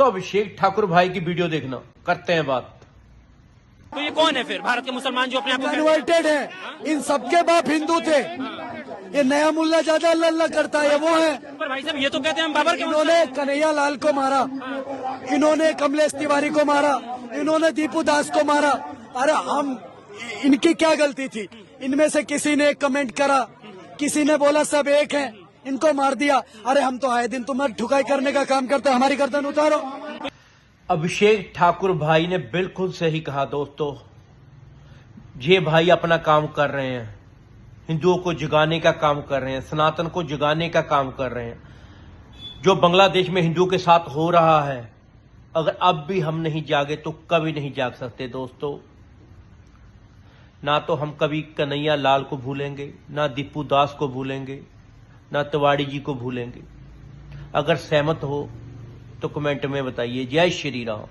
दोस्तों अभिषेक ठाकुर भाई की वीडियो देखना, करते हैं बात। तो ये कौन है फिर भारत के मुसलमान जो अपने आप को कन्वर्टेड है? इन सबके बाप हिंदू थे। ये नया मुल्ला ज्यादा अल्लाह अल्लाह करता है, वो है। पर भाई साहब ये तो कहते हैं हम बाबर के इन्होंने कन्हैया लाल को मारा, इन्होंने कमलेश तिवारी को मारा, इन्होंने दीपू दास को मारा। अरे हम, इनकी क्या गलती थी? इनमें से किसी ने कमेंट करा, किसी ने बोला सब एक हैं, इनको मार दिया। अरे हम तो आए दिन तुम्हें ठुकाई करने का काम करते, हमारी गर्दन उतारो। अभिषेक ठाकुर भाई ने बिल्कुल सही कहा दोस्तों। ये भाई अपना काम कर रहे हैं, हिंदुओं को जगाने का काम कर रहे हैं, सनातन को जगाने का काम कर रहे हैं। जो बांग्लादेश में हिंदुओं के साथ हो रहा है, अगर अब भी हम नहीं जागे तो कभी नहीं जाग सकते दोस्तों। ना तो हम कभी कन्हैया लाल को भूलेंगे, ना दीपू दास को भूलेंगे, ना तिवारी जी को भूलेंगे। अगर सहमत हो तो कमेंट में बताइए। जय श्री राम।